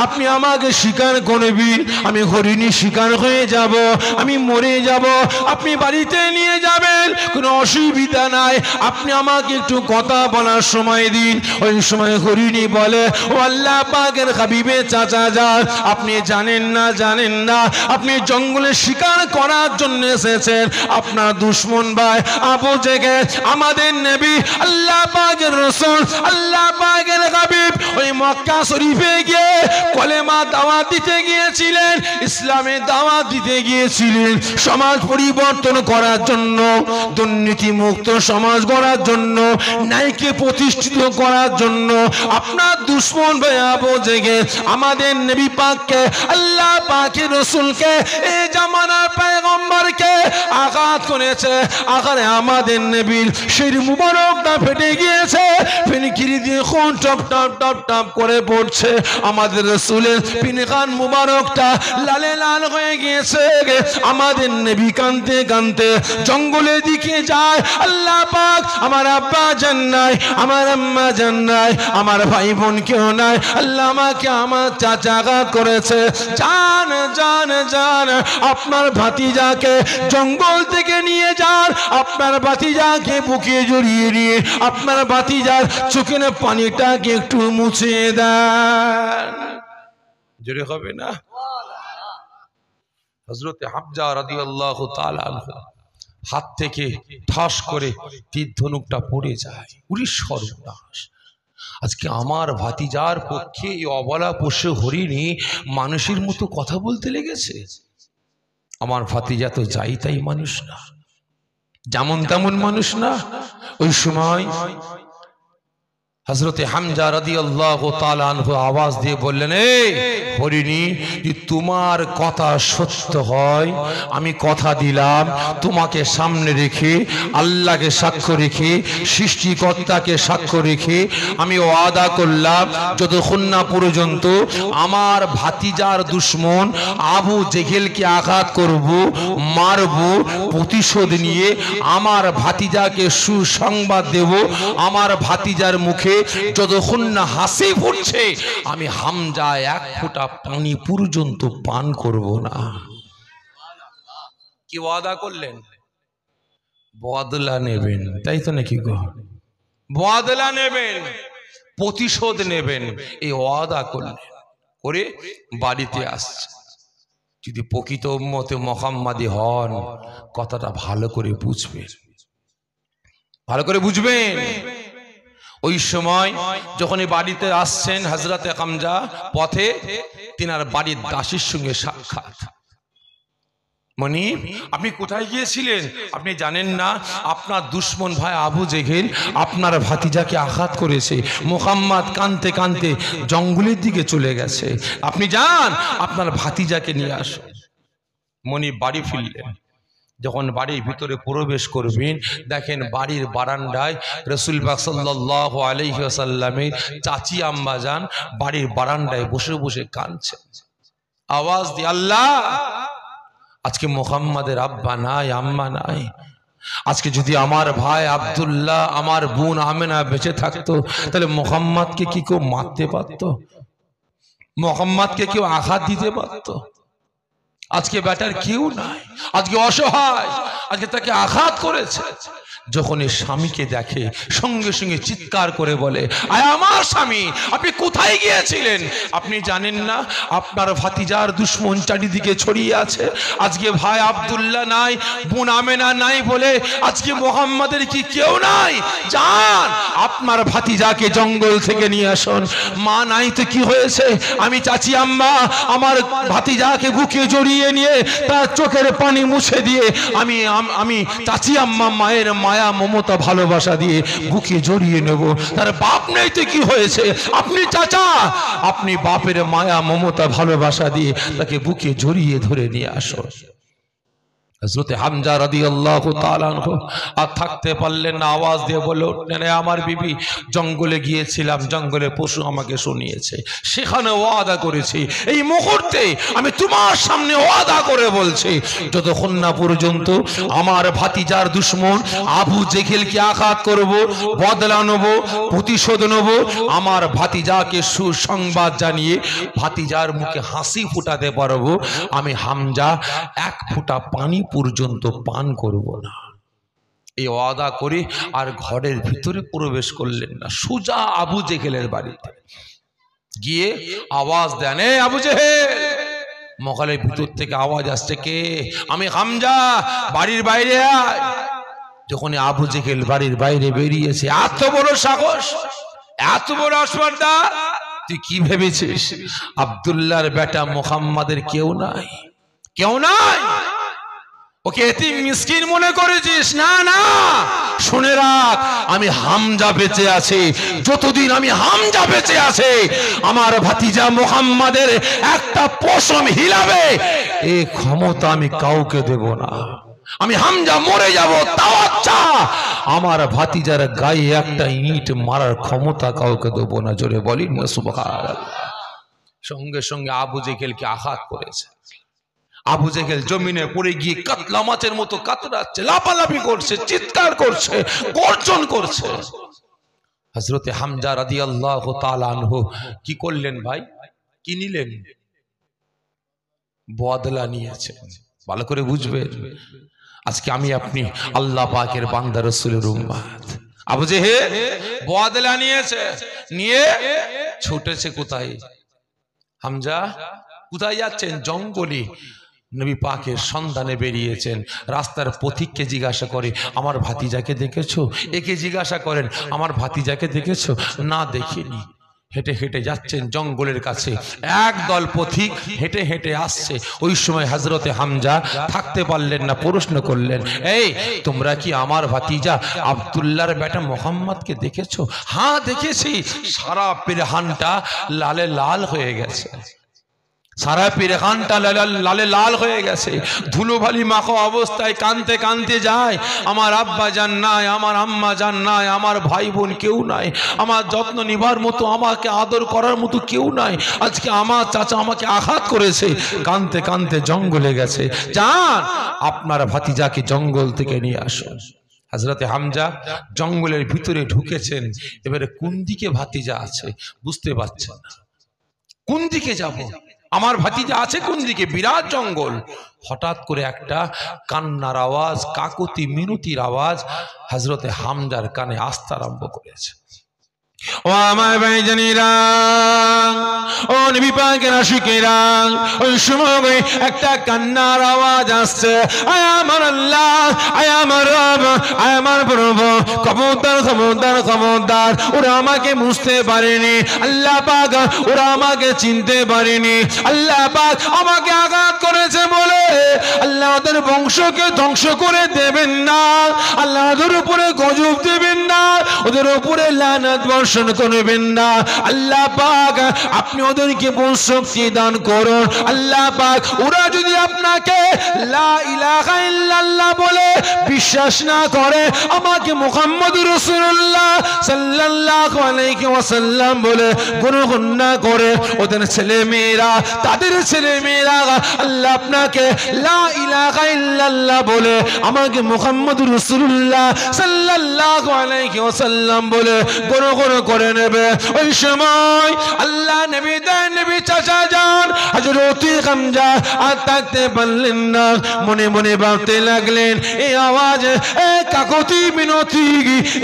আপনি আমাকে স্বীকার করবেন, আমি হরিণী শিকার হয়ে যাব, আমি মরে যাব, আপনি বাড়িতে নিয়ে যাবেন, কোনো অসুবিধা নাই, আপনি আমাকে একটু কথা বলার সময় দিন। ওই সময় হরিণী বলে, ও আল্লাহ পাকের হাবিবের চাচা যান, আপনি জানেন না জানেন না, আপনি জঙ্গলে শিকার করার জন্য এসেছেন, আপনার দুশমন ভাই আবু জেহেল আমাদের নবী আল্লাহ পাকের রাসূল আল্লাহ পাকের হাবিব ওই মক্কা শরীফে গিয়ে কলেমা দাওয়াত দিতে গিয়েছিলেন, ইসলামের দাওয়াত দিতে গিয়েছিলেন, সমাজ পরিবর্তন করার জন্য, দুর্নীতি মুক্ত সমাজ গড়ার জন্য, ন্যায়কে প্রতিষ্ঠিত করার জন্য। আপনার দুশমন ভাই আবু জেহেল আমাদের নবী পাককে আল্লাহ পাকের রাসূলকে এই জামানার পয়গম্বরকে আঘাত করেছে। আঘাতে আমাদের নবীর শির মুবারকটা ফেটে গিয়েছে, ফিনকিরি দিয়ে খুন টপ টপ টপ টপ করে পড়ছে। আমাদের রাসূলের পিনখান মুবারকটা লালে লাল হয়ে গিয়েছে। আমাদের নবী কাঁদতে কাঁদতে জঙ্গলের দিকে যায়। আল্লাহ পাক আমার আব্বা জান নাই, আমার আম্মা জান নাই, আমার ভাই বোন কেউ নাই, আল্লাহ আমাকে আমার চাচা আঘাত করেছে, জান জান জান আপনার ভাতিজাকে জঙ্গল থেকে নিয়ে যান, আপনার ভাতিজাকে বুকে জড়িয়ে নিয়ে আপনার ভাতিজার চোখের পানিটাকে একটু মুছে দেন। জোরে হবে না? হযরতে হামজা রাদিয়াল্লাহু তাআলা আনহু হাত থেকে ঠাস করে তীর ধনুকটা পড়ে যায়। উরি সর্বনাশ! আজকে আমার ভাতিজার পক্ষে এই অবলা পোষ্য হরিণী মানুষের মতো কথা বলতে লেগেছে। আমার ভাতিজা তো যাই তাই মানুষ না, যেমন তেমন মানুষ না। ওই সময় হযরতে হামজা রাদিয়াল্লাহু তাআলা আনহু আওয়াজ দিয়ে বললেন, এই হরিণী, যদি তোমার কথা সত্য হয়, আমি কথা দিলাম তোমাকে সামনে রেখে, আল্লাহকে সাক্ষ্য রেখে, সৃষ্টিকর্তাকে সাক্ষ্য রেখে আমি ওয়াদা করলাম, যতক্ষণ না পর্যন্ত আমার ভাতিজার দুশমন আবু জেহেলকে আঘাত করব, মারব, প্রতিশোধ নিয়ে আমার ভাতিজাকে সুসংবাদ দেব, আমার ভাতিজার মুখে যতক্ষণ না হাসি ফুটছে আমি হামজা এক ফোঁটা পানি পর্যন্ত পান করব না। কি ওয়াদা করলেন? বদলা নেবেন, তাই তো নাকি গো? বদলা নেবেন, প্রতিশোধ নেবেন, এই ওয়াদা করলেন। করে বাড়িতে আসছে। যদি প্রকৃত উম্মতে মুহাম্মাদি হন, কথাটা ভালো করে বুঝবেন, ভালো করে বুঝবেন। ওই সময় যখন বাড়িতে আসছেন হযরতে হামজা, পথে তিনার বাড়ির দাসীর সঙ্গে সাক্ষাৎ। মনি, আপনি কোথায় গিয়েছিলেন? আপনি জানেন না আপনার দুশমন ভাই আবু জেহেল আপনার ভাতিজাকে আঘাত করেছে, মুহাম্মদ কাঁদতে কাঁদতে জঙ্গলের দিকে চলে গেছে, আপনি যান আপনার ভাতিজাকে নিয়ে আসুন। মনি বাড়ি ফিরলেন। যখন বাড়ির ভিতরে প্রবেশ করবেন, দেখেন বাড়ির বারান্দায় রাসূল পাক সাল্লাল্লাহু আলাইহি ওয়াসাল্লামের চাচি আম্মা জান বাড়ির বারান্দায় বসে বসে কাঁদছেন। আওয়াজ দিয়ে, আল্লাহ, আজকে মুহাম্মাদের আব্বা নাই, আম্মা নাই। আজকে যদি আমার ভাই আব্দুল্লাহ, আমার বোন আমেনা বেঁচে থাকতো, তাহলে মুহাম্মাদকে কি কেউ মারতে পারতো? মুহাম্মাদকে কেউ আঘাত দিতে পারতো? আজকে বেটার কেউ নাই, আজকে অসহায়, আজকে তাকে আঘাত করেছে। যখন এই স্বামীকে দেখে সঙ্গে সঙ্গে চিৎকার করে বলে, আয় আমার স্বামী, আপনি কোথায় গিয়েছিলেন? আপনি জানেন না আপনার ভাতিজার দুশমন চারিদিকে ছড়িয়ে আছে। আজকে ভাই আব্দুল্লাহ নাই, বোন আমেনা নাই বলে আজকে মুহাম্মাদের কি কেউ নাই? যান আপনার ভাতিজাকে জঙ্গল থেকে নিয়ে আসুন। মা নাই তো কি হয়েছে? আমি চাচি আম্মা আমার ভাতিজাকে বুকে জড়িয়ে নিয়ে তার চোখের পানি মুছে দিয়ে আমি চাচি আম্মা মায়ের মায়া মমতা ভালোবাসা দিয়ে বুকে জড়িয়ে নেব। তার বাপ নেই তো কি হয়েছে? আপনি চাচা, আপনি বাপের মায়া মমতা ভালোবাসা দিয়ে তাকে বুকে জড়িয়ে ধরে নিয়ে আসো। হযরতে হামজা রাদিয়াল্লাহু তাআলা আনহু আর থাকতে পারলেন না, আওয়াজ দিয়ে বলে উঠলেন, আমার বিবি, জঙ্গলে গিয়েছিলাম, জঙ্গলে পশু আমাকে শুনিয়েছে, সেখানে ওয়াদা করেছি, এই মুহূর্তে আমি তোমার সামনে ওয়াদা করে বলছি, যতক্ষণ না পর্যন্ত আমার ভাতিজার দুশমন আবু জেহেলকে আঘাত করব, বদলা নেব, প্রতিশোধ নেব, আমার ভাতিজাকে সুসংবাদ জানিয়ে ভাতিজার মুখে হাসি ফুটাতে পারবো, আমি হামজা এক ফোঁটা পানি পর্যন্ত পান করব না। এই ওয়াদা করে আর ঘরের ভিতরে প্রবেশ করলেন না, সোজা আবু জেহেলের বাড়িতে গিয়ে আওয়াজ দেন, এ আবু জেহেল। মহলের ভিতর থেকে আওয়াজ আসছে, কে? আমি হামজা, বাড়ির বাইরে আয়। যখন আবু জেহেল বাড়ির বাইরে বেরিয়েছে, এত বড় সাহস, এত বড় আসপর্দা, তুই কি ভেবেছিস আব্দুল্লাহর বেটা মুহাম্মাদের কেউ নাই? কেউ নাই? ওকে এতিম মিসকিন মনে করেছিস? না না, শুনে রাখ, আমি হামজা বেঁচে আছি। যতদিন আমি হামজা বেঁচে আছি, আমার ভাতিজা মুহাম্মাদের একটা পশম হিলাবে এই ক্ষমতা আমি কাউকে দেব না। আমি হামজা মরে যাব তাও আচ্ছা, আমার ভাতিজার গায়ে একটা ইট মারার ক্ষমতা কাউকে দেব না। জোরে বলি না সুবহানাল্লাহ। সঙ্গে সঙ্গে আবু জেহেলকে আঘাত করেছে। আবু জেহেল জমিনে পড়ে গিয়ে কাতলা মাছের মতো কাতরাচ্ছে, লাফালাফি করছে, চিৎকার করছে, গর্জন করছে। হযরতে হামজা রাদিয়াল্লাহু তাআলা আনহু কি করলেন ভাই? কি নিলেন? বদলা নিয়েছেন। ভালো করে বুঝবেন, আজকে আমি আপনি আল্লাহ পাকের বান্দা রাসূলের উম্মত। আবু জেহেল বদলা নিয়েছে, নিয়ে ছুটেছে কোথায়? হামজা কোথায় যাচ্ছেন? জঙ্গলে। নবী পাকের সন্ধানে বেরিয়েছেন। রাস্তার পথিককে জিজ্ঞাসা করে, আমার ভাতিজাকে দেখেছো? একে জিজ্ঞাসা করেন, আমার ভাতিজাকে দেখেছো? না, দেখিনি। হেঁটে হেঁটে যাচ্ছেন জঙ্গলের কাছে, একদল পথিক হেঁটে হেঁটে আসছে। ওই সময় হযরতে হামজা থাকতে পারলেন না, প্রশ্ন করলেন, এই তোমরা কি আমার ভাতিজা আব্দুল্লাহর বেটা মোহাম্মদকে দেখেছো? হ্যাঁ দেখেছি। সারা পিরহানটা লালে লাল হয়ে গেছে, সারা পিরহানটা লালে লাল হয়ে গেছে, ধুলোবালি মাখো অবস্থায় কানতে কানতে যায়। আমার আব্বা জান নাই, আমার আম্মা জান নাই, আমার ভাই বোন কেউ নাই, আমার যত্ন নিবার মতো, আমাকে আদর করার মতো কেউ নাই। আজকে আমার চাচা আমাকে আঘাত করেছে। কানতে কানতে জঙ্গলে গেছে, যান আপনার ভাতিজাকে জঙ্গল থেকে নিয়ে আসুন। হযরতে হামজা জঙ্গলের ভিতরে ঢুকেছেন। এবারে কোন দিকে ভাতিজা আছে বুঝতে পারছেন না, কোন দিকে যাব, আমার ভাতিজা আছে কোন দিকে? বিরাট জঙ্গল। হঠাৎ করে একটা কান্নার আওয়াজ, কাকুতি মিনতির আওয়াজ হযরতে হামজার কানে আসতে আরম্ভ করেছে। ও আমার ভাইজানেরা, ও নবী পাকের আশিকেরা, ওই সময় একটা কান্নার আওয়াজ আসছে, আয় আমার আল্লাহ, আয় আমার রব, আয় আমার প্রভু, খবরদার খবরদার খবরদার, ওরা আমাকে বুঝতে পারেনি, আল্লাহ পাক ওরা আমাকে চিনতে পারেনি, আল্লাহ পাক আমাকে আঘাত করেছে বলে আল্লাহ ওদের বংশকে ধ্বংস করে দেবেন না, আল্লাহ ওদের উপরে গজব দেবেন না, ওদের উপরে লানত বর্ষণ করবেন না। আল্লাহ পাক আপনি ওদেরকে শক্তি দান করুন। আল্লাহ পাক ওরা যদি আপনাকে লা ইলাহা ইল্লাল্লাহ বলে বিশ্বাস না করে, আমাকে মুহাম্মদুর রাসূলুল্লাহ সাল্লাল্লাহু আলাইহি ওয়াসাল্লাম বলে গ্রহণ না করে, ওদের ছেলে মেয়েরা, তাদের ছেলে মেয়েরা আল্লাহ আপনাকে লা ইলাহা ইল্লাল্লাহ বলে, আমাকে মুহাম্মদুর রাসূলুল্লাহ সাল্লাল্লাহু আলাইহি ওয়াসাল্লাম বলে গ্রহণ করে নেবে। ওই সময় আল্লাহ নবী দেন, নবী চাচা যান হযরত হামজা আর থাকতে পারলেন না, মনে মনে ভাবতে লাগলেন, এই আওয়াজ, এই কাকতি মিনতি,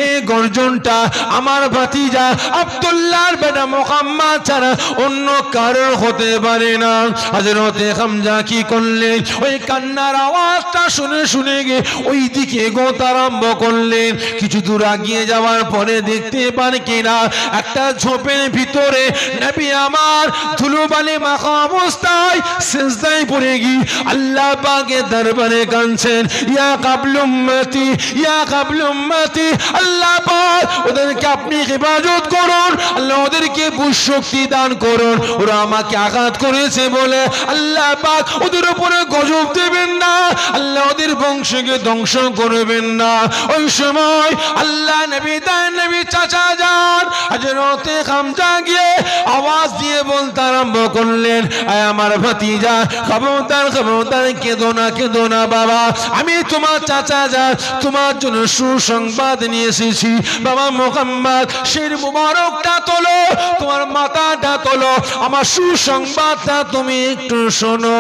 এই গর্জনটা আমার ভাতিজা আব্দুল্লাহর বেটা মুহাম্মদ ছাড়া অন্য কারোর হতে পারে না। হযরত হামজা কি করলেন, ওই কান্নার আওয়াজটা শুনে শুনে গিয়ে ওই দিকে এগোতে আরম্ভ করলেন। কিছু দূর এগিয়ে যাওয়ার পরে দেখতে পান কিনা একটা ঝোপের ভিতরে নবী আমার ধুলোবালি মাখা অবস্থায় সিজদায় পড়ে গিয়ে আল্লাহ পাকের দরবারে কাঁদছেন, ইয়া কাবল উম্মতি, ইয়া কাবল উম্মতি, আল্লাহ পাক ওদেরকে আপনি হেফাজত করুন, আল্লাহ ওদেরকে বুশক্তি দান করুন, ওরা আমাকে আঘাত করেছে বলে আল্লাহ পাক ওদের উপরে গজব দেবেন না, আল্লাহ ওদের বংশকে ধ্বংস করবেন না। ওই সময় আল্লাহ নবী দেন, নবী চাচা যান হযরতে হামজা গিয়ে আওয়াজ দিয়ে বলতে আরম্ভ করলেন, আয় আমার ভাতিজা, খবরদার খবরদার, কেঁদো না কেঁদো না বাবা, আমি তোমার চাচা যান, তোমার জন্য সুসংবাদ নিয়ে এসেছি। বাবা মুহাম্মদ, শির মুবারকটা তোলো, তোমার মাথাটা তোলো, আমার সুসংবাদটা তুমি একটু শোনো।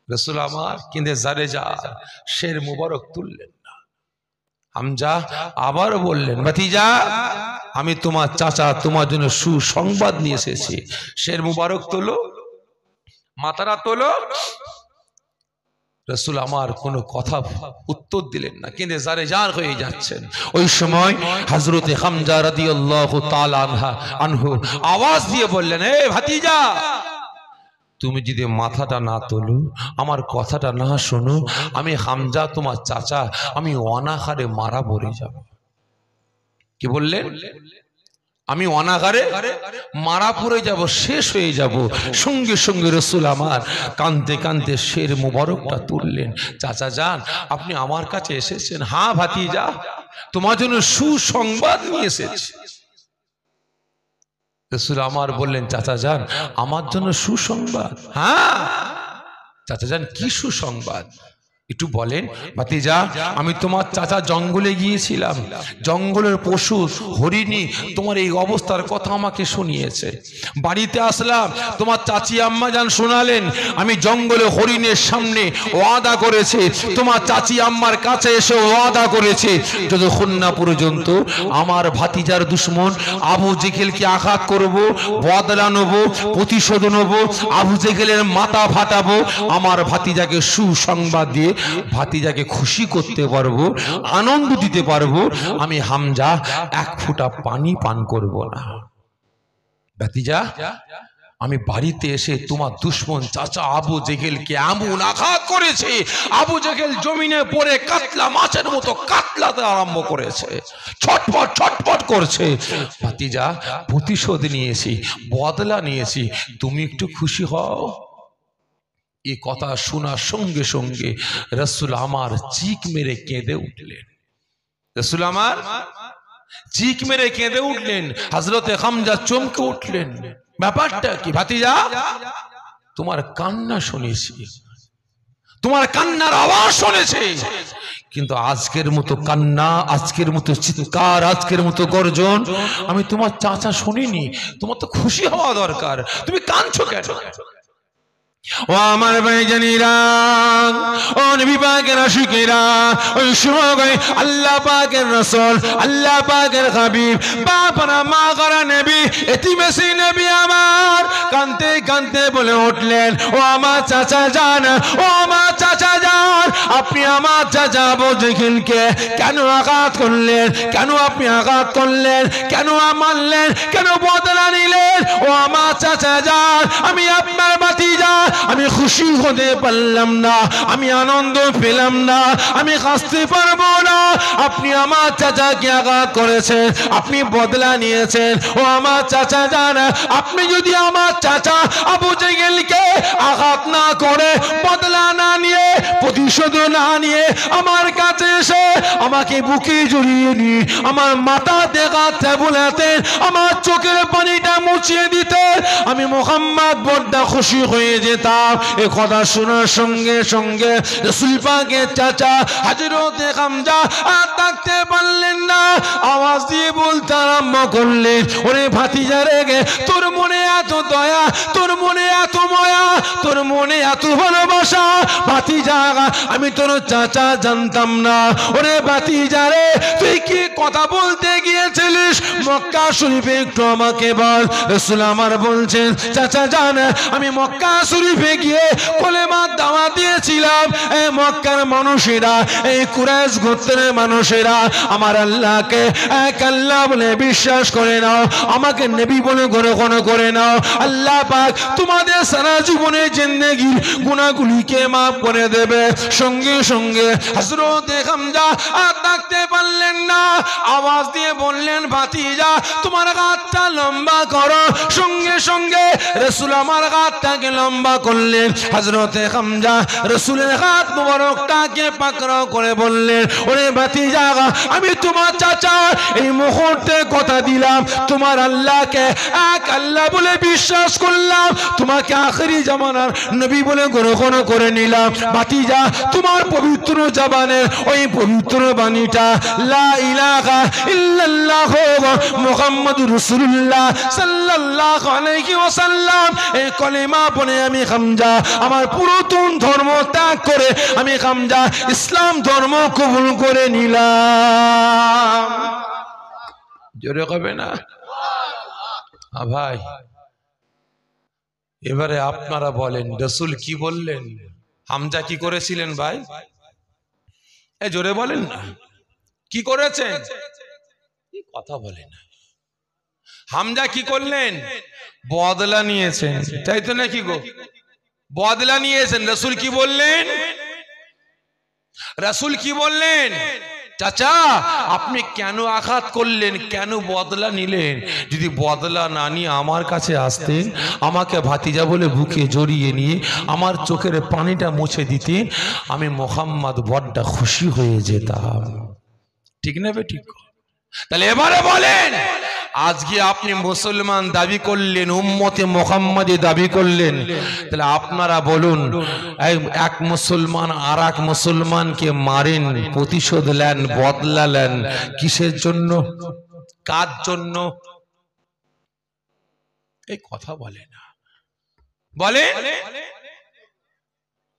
রাসূল আমার কিন্তু জারে যা শির মুবারক তুললেন না। হামজা আবার বললেন, ভাতিজা, আমি তোমার চাচা, তোমার জন্য সুসংবাদ নিয়ে এসেছি, শির মুবারক তোলো, মাথাটা তোলো। রাসূল আমার কোনো কথা উত্তর দিলেন না, কিন্তু জারে জার হয়ে যাচ্ছেন। ওই সময় হযরতে হামজা রাদিয়াল্লাহু তাআলা আনহু আওয়াজ দিয়ে বললেন, এ ভাতিজা, তুমি যদি মাথাটা না তোলো, আমার কথাটা না শোনো, আমি হামজা তোমার চাচা, আমি অনাহারে মারা পড়ে যাব। কি বললেন? আমি অনাহারে মারা পড়ে যাব, শেষ হয়ে যাব। সঙ্গে সঙ্গে রাসূল আমার কাঁদতে কাঁদতে শির মুবারকটা তুললেন। চাচা যান, আপনি আমার কাছে এসেছেন? হ্যাঁ ভাতিজা, তোমার জন্য সুসংবাদ নিয়ে এসেছি। রাসূল আমার বললেন, চাচা যান, আমার জন্য সুসংবাদ? হ্যাঁ চাচা যান, কি সুসংবাদ? একটু বলেন ভাতিজা, আমি তোমার চাচা জঙ্গলে গিয়েছিলাম, জঙ্গলের পশু হরিণী তোমার এই অবস্থার কথা আমাকে শুনিয়েছে। বাড়িতে আসলাম, তোমার চাচি আম্মা জান শোনালেন আমি জঙ্গলে হরিণের সামনে ওয়াদা করেছে, তোমার চাচি আম্মার কাছে এসে ওয়াদা করেছে যতক্ষণ না পর্যন্ত আমার ভাতিজার দুশ্মন আবু জেহেলকে আঘাত করব, বদলা নেব, প্রতিশোধ নেব, আবু জেহেলের মাথা ফাটাবো, আমার ভাতিজাকে সুসংবাদ দিয়ে ভাতিজাকে খুশি করতে পারবো, আনন্দ দিতে পারবো, আমি হামজা এক ফোঁটা পানি পান করব না। ভাতিজা, আমি বাড়িতে এসে তোমার দুশ্মন চাচা আবু জেহেলকে এমন আঘাত করেছে, আবু জেহেল জমিনে পড়ে কাতলা মাছের মতো কাতলাতে আরম্ভ করেছে, ছটপট ছটপট করছে। ভাতিজা, প্রতিশোধ নিয়েছি, বদলা নিয়েছি, তুমি একটু খুশি হও। এই কথা শোনার সঙ্গে সঙ্গে রাসূল আমার চিক মেরে কেঁদে উঠলেন। রাসূল আমার চিক মেরে কেঁদে উঠলেন। হযরতে হামজা চমকে উঠলেন। ব্যাপারটা কি ভাতিজা? তোমার কান্না শুনেছি, তোমার কান্নার আওয়াজ শুনেছি, কিন্তু আজকের মতো কান্না, আজকের মতো চিৎকার, আজকের মতো গর্জন আমি তোমার চাচা শুনিনি। তোমার তো খুশি হওয়া দরকার, তুমি কাঁদছো কেন? ও আমার ভাইজানেরা, ও নবী পাকের আশিকেরা, ওই সময় আল্লাহ পাকের রাসূল, আল্লাহ পাকের হাবিব, বাপরা মা করা নবী, এতিমেসি নবী আমার কাঁদতে কাঁদতে বলে উঠলেন, ও আমার চাচা জান, ও আমার চাচা জান, আপনি আমার চাচা আবু জেহেলকে কেন আঘাত করলেন? কেন আপনি আঘাত করলেন? কেন মারলেন? কেন বদলা নিলেন? ও আমার চাচা জান, আমি আপনার ভাতিজা, আমি খুশি হতে পারলাম না, আমি আনন্দ পেলাম না, আমি হাসতে পারবো না। আপনি আমার চাচাকে আঘাত করেছেন, আপনি বদলা নিয়েছেন। ও আমার চাচা জান, আপনি যদি আমার চাচা আবু জেহেলকে আঘাত না করে, বদলা না নিয়ে, প্রতিশোধ না নিয়ে আমার কাছে এসে আমাকে বুকে জড়িয়ে নিয়ে আমার মাথা দেখাতে বলেতেন, আমার চোখের পানিটা মুছিয়ে দিতেন, আমি মুহাম্মদ বড্ড খুশি হয়ে যেতাম। এ কথা শোনার সঙ্গে সঙ্গে রাসূল পাকের চাচা হযরতে হামজা আর থাকতে পারলেন না, আওয়াজ দিয়ে বলতে আরম্ভ করলেন, ওরে ভাতিজা রে, তোর মনে এত দয়া, তোর মনে এত মায়া, তোর মনে এত ভালোবাসা, ভাতিজা আমি তোর চাচা জানতাম না। ওরে ভাতিজা রে, তুই কি কথা বলতে গিয়েছিলিস মক্কা শরীফে, একটু আমাকে বল। রাসূল আমার বলছেন, চাচা জান, আমি মক্কা শরীফে গিয়ে কলেমা দাওয়াত দিয়েছিলাম। এই মক্কার মানুষেরা, এই কুরাইশ গোত্রের মানুষেরা আমার আল্লাহকে এক আল্লাহ বলে বিশ্বাস করে নাও, আমাকে নবী বলে গ্রহণ করে নাও। আল্লাহ পাক তোমাদের সারা জীবনের জিন্দেগির গুনাহগুলিকে মাফ করে দেবে। সঙ্গে সঙ্গে হযরতে হামজা আর থাকতে পারলেন না, আওয়াজ দিয়ে বললেন, ভাতিজা তোমার হাতটা লম্বা করো। সঙ্গে সঙ্গে রাসূল আমার হাতটাকে লম্বা করলেন। হযরতে হামজা রাসূলের হাত মোবারকটাকে পাকড়াও করে বললেন, ওরে ভাতিজা, আমি তোমার চাচা এই মুহূর্তে কথা দিলাম, তোমার আল্লাহকে এক আল্লাহ বলে বিশ্বাস করলাম, তোমাকে আখেরি জামানার নবী বলে গ্রহণ করে নিলাম। ভাতিজা, তোমার পবিত্র জবানের ওই পবিত্র বাণীটা লা ইলাহা ইল্লাল্লাহ মুহাম্মাদুর রাসূলুল্লাহ সাল্লাল্লাহু আলাইহি ওয়াসাল্লাম, এই কলেমা বলে আমি হামজা আমার পুরাতন ধর্ম ত্যাগ করে আমি হামজা ইসলাম ধর্ম কবুল করে নিলাম। জোরে কবে না ভাই? এবারে আপনারা বলেন, রাসূল কি বললেন, হামজা কি করেছিলেন ভাই? এ জোরে বলেন না, কি করেছেন? কথা বলেন না। হামজা কি করলেন? বদলা নিয়েছেন, তাই তো নাকি গো? বদলা নিয়েছেন। রাসূল কি বললেন? রাসূল কি বললেন? চাচা, আপনি কেন আঘাত করলেন, কেন বদলা নিলেন? যদি বদলা না নিয়ে আমার কাছে আসতেন, আমাকে ভাতিজা বলে বুকে জড়িয়ে নিয়ে আমার চোখের পানিটা মুছে দিতেন, আমি মুহাম্মদ বড্ড খুশি হয়ে যেতাম। ঠিক না বে ঠিক? তাহলে এবারে বলেন, আজকে আপনি মুসলমান দাবি করলেন, উম্মতে মুহাম্মাদি দাবি করলেন, তাহলে আপনারা বলুন এক মুসলমান আর এক মুসলমানকে মারেন, প্রতিশোধ নেন, বদলা নেন, কিসের জন্য, কার জন্য? এই কথা বলে না, বলে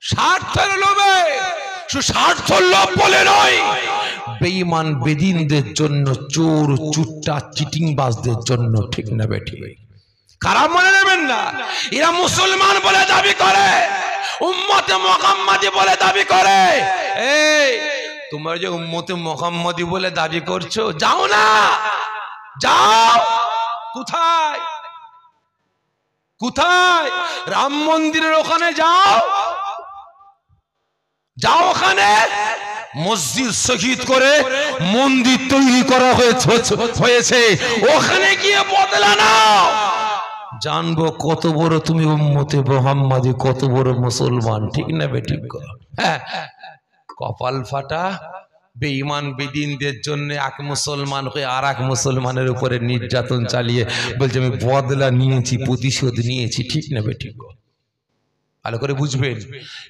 স্বার্থের লোভে। স্বার্থের লোভ বলে নয়, বেঈমান বেদিনদের জন্য, চোর চুট্টা চিটিংবাজদের জন্য। ঠিক না বেঠিক? খারাপ মনে নেবেন না, এরা মুসলমান বলে দাবি করে, উম্মতে মুহাম্মাদি বলে দাবি করে। এই তোমরা যে উম্মতে মুহাম্মাদি বলে দাবি করছো, যাও না, যাও। কোথায় কোথায়? রাম মন্দিরের ওখানে যাও, যাও ওখানে মসজিদ শহীদ করে মন্দির তৈরি করা হয়েছে, ওখানে গিয়ে বদলা নাও। জানবো কত বড় তুমি উম্মতে মুহাম্মাদি, কত বড় মুসলমান। ঠিক না বেঠিক? হ্যাঁ, কপাল ফাটা বেঈমান বেদিনদের জন্য এক মুসলমান হয়ে আর এক মুসলমানের উপরে নির্যাতন চালিয়ে বলছে আমি বদলা নিয়েছি, প্রতিশোধ নিয়েছি। ঠিক না বেঠিক? ভালো করে বুঝবেন,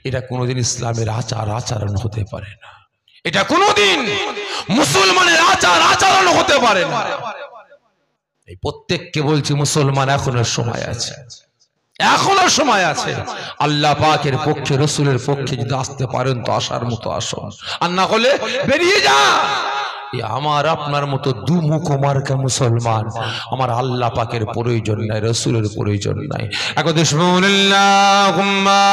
এটা কোনোদিন ইসলামের আচার আচরণ হতে পারে না, এটা কোনোদিন মুসলমানের আচার আচরণ হতে পারে না। এই প্রত্যেককে বলছি, মুসলমান এখনো সময় আছে, এখনো সময় আছে। আল্লাহ পাকের পক্ষে, রসুলের পক্ষে যদি আসতে পারেন তো আসার মতো আসুন, আর না হলে বেরিয়ে যা। আমার আপনার মতো দুমুখ মার্কা মুসলমান আমার আল্লাহ পাকের প্রয়োজন নাই, রসুলের প্রয়োজন নাই। এখন বিসমিল্লাহুম্মা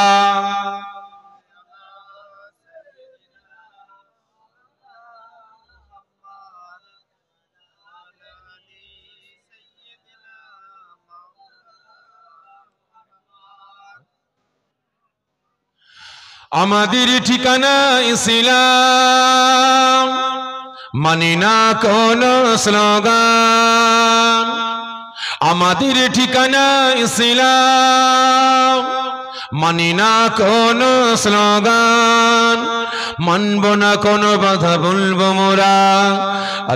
আমাদের ঠিকানা ইসলাম, মানি না কোন স্লোগান। আমাদের ঠিকানা ইসলাম, মানি না কোন স্লোগান। মানব না কোন বাধা, বলবো মোরা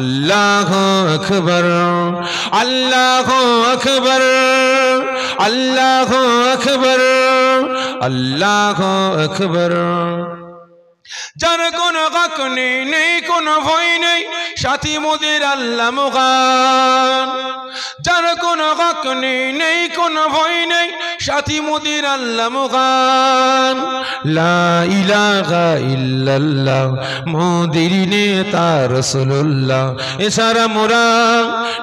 আল্লাহু আকবার, আল্লাহু আকবার, আল্লাহু আকবার, আল্লাহু আকবার। যার কোন হক নেই, নেই কোন ভয় নেই, সাথী মোদের আল্লাহ মুগান। যার কোন হক নেই, নেই কোন ভয় নেই, সাথী মোদের আল্লাহ মুগান। লা ইলাহা ইল্লাল্লাহ, মোদের নেতা রাসূলুল্লাহ। এছাড়া মোরা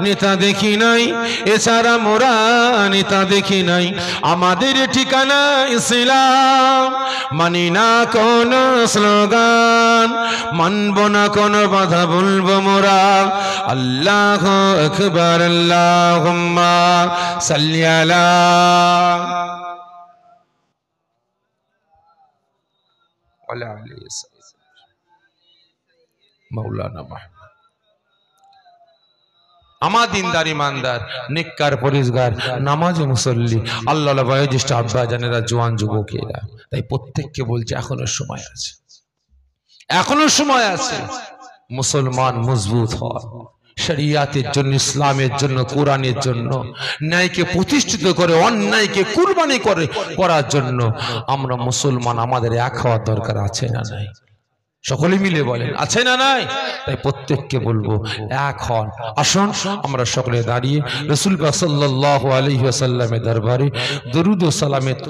নেতা দেখি নাই, এছাড়া মোরা নেতা দেখি নাই। আমাদের ঠিকানা ইসলাম, মানি না কোন স্লোগান, মানব না কোন বাধা, বলবো মোরা আল্লাহু আকবার। আল্লাহুম্মা সাল্লি আলা ওয়া আলি মাওলানা মুহাম্মদ। আমার দিনদার ইমানদার নেককার পরিষ্কার নামাজি মুসল্লি আল্লাহ বয়োজ্যেষ্ঠ আব্বা জানেরা, জওয়ান যুবকেরা, তাই প্রত্যেককে বলছে এখনো সময় আছে, এখনো সময় আছে। মুসলমান মজবুত হওয়ার, শরিয়াতের জন্য, ইসলামের জন্য, কোরআনের জন্য, ন্যায়কে প্রতিষ্ঠিত করে অন্যায়কে কুরবানি করার জন্য আমরা মুসলমান, আমাদের এক হওয়ার দরকার আছে না নাই? সকলে মিলে বলেন আছে না নাই? তাই প্রত্যেককে বলবো এক হন। আসুন আমরা সকলে দাঁড়িয়ে রাসূল পাক সাল্লাল্লাহু আলাইহি ওয়াসাল্লামের দরবারে দরুদ ও সালামে